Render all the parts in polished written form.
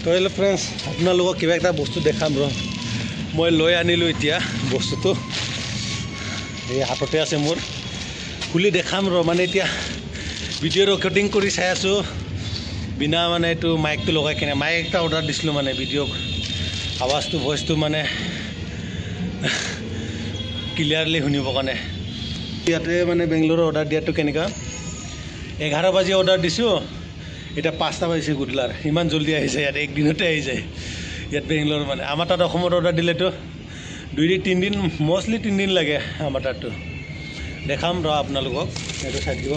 তো hello' friends, আপোনালোকক কিবা এটা বস্তু দেখাম মই লৈ আনিলোঁ এতিয়া বস্তুটো এই হাততে আছে মোৰ খুলি দেখাম মানে এতিয়া ভিডিঅ' ৰেকৰ্ডিং কৰি চাই আছোঁ বিনা মানে এইটো মাইকটো লগাই কিনে মাইক এটা অৰ্ডাৰ দিছিলোঁ মানে ভিডিঅ' আৱাজটো ভইচটো মানে ক্লিয়াৰলি শুনিবৰ কাৰণে ইয়াতে মানে বেংগলোৰৰ অৰ্ডাৰ দিয়াটো কেনেকুৱা 11 বাজি অৰ্ডাৰ দিছোঁ এটা 5টা বাজিছে গুডলাৰ ইমান জলদি আহিছে ইয়াত একদিনতে আহি যায় ইয়াত বেংগলোৰ মানে আমাৰ তাত অসমত অৰ্ডাৰ দিলেতো 2-3 দিন মষ্টলি 3 দিন লাগে আমাৰ তাততো দেখাম আপোনালোকক এইটো চাই দিব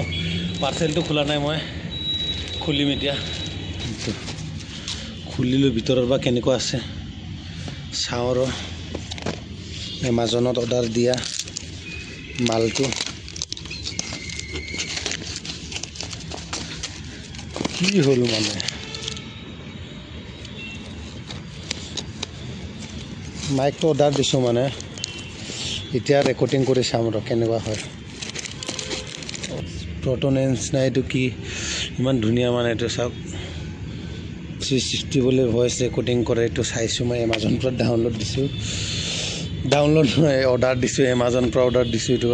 পাৰ্চেলটো খোলা নাই মই খুলিম এতিয়া খুলিলোঁ ভিতৰৰ বা কেনেকুৱা আছে চাওঁ এমাজনত অৰ্ডাৰ দিয়া মালটো কি হ'ল মানে মাইকটো অৰ্ডাৰ দিছোঁ মানে এতিয়া ৰেকৰ্ডিং কৰি চাম কেনেকুৱা হয় প্ৰটনেন্স নাই এইটো কি ইমান ধুনীয়া মানে এইটো চাওক 360 বুলি ভইচ ৰেকৰ্ডিং কৰে এইটো চাইছোঁ মই এমাজন পৰা ডাউনলোড দিছোঁ অৰ্ডাৰ দিছোঁ এমাজন পৰা অৰ্ডাৰ দিছোঁ এইটো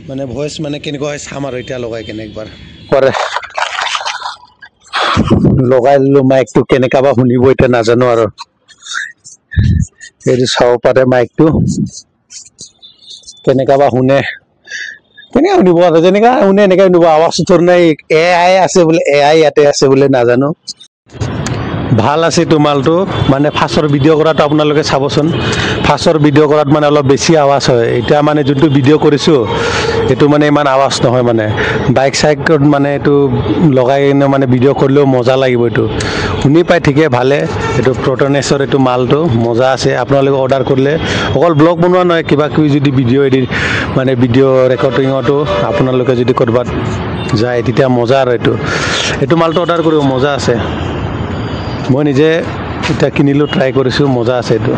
মানে ভইচ মানে কেনেকুৱা হয় চাম আৰু এতিয়া লগাই কেনে একবাৰ কৰে লগাই দিলোঁ মাইকটো কেনেকুৱা বা শুনিব এতিয়া নাজানো আৰু এইটো চাব পাৰে মাইকটো কেনেকুৱা বা শুনে কেনেকৈ শুনিব আৰু যেনেকৈ শুনে এনেকৈ শুনিব আৱাজটো থৰ নাই AI আছে বোলে AI ইয়াতে আছে বোলে নাজানো ভাল আছে এইটো মালটো মানে ফাৰ্ষ্টৰ ভিডিঅ' কৰাটো আপোনালোকে চাবচোন ফাৰ্ষ্টৰ ভিডিঅ' কৰাত মানে অলপ বেছি আৱাজ হয় এতিয়া মানে যোনটো ভিডিঅ' কৰিছোঁ এইটো মানে ইমান আৱাজ নহয় মানে বাইক চাইকত মানে এইটো লগাই কিনে মানে ভিডিঅ' কৰিলেও মজা লাগিব এইটো শুনি পাই ঠিকে ভালে এইটো প্ৰটনেছৰ এইটো মালটো মজা আছে আপোনালোকে অৰ্ডাৰ কৰিলে অকল ব্লগ বনোৱা নহয় কিবা কিবি যদি ভিডিঅ' এডিট মানে ভিডিঅ' ৰেকৰ্ডিঙতো আপোনালোকে যদি ক'ৰবাত যায় তেতিয়া মজা আৰু এইটো মালটো অৰ্ডাৰ কৰিব মজা আছে মই নিজে এতিয়া কিনিলোঁ ট্ৰাই কৰিছোঁ মজা আছে এইটো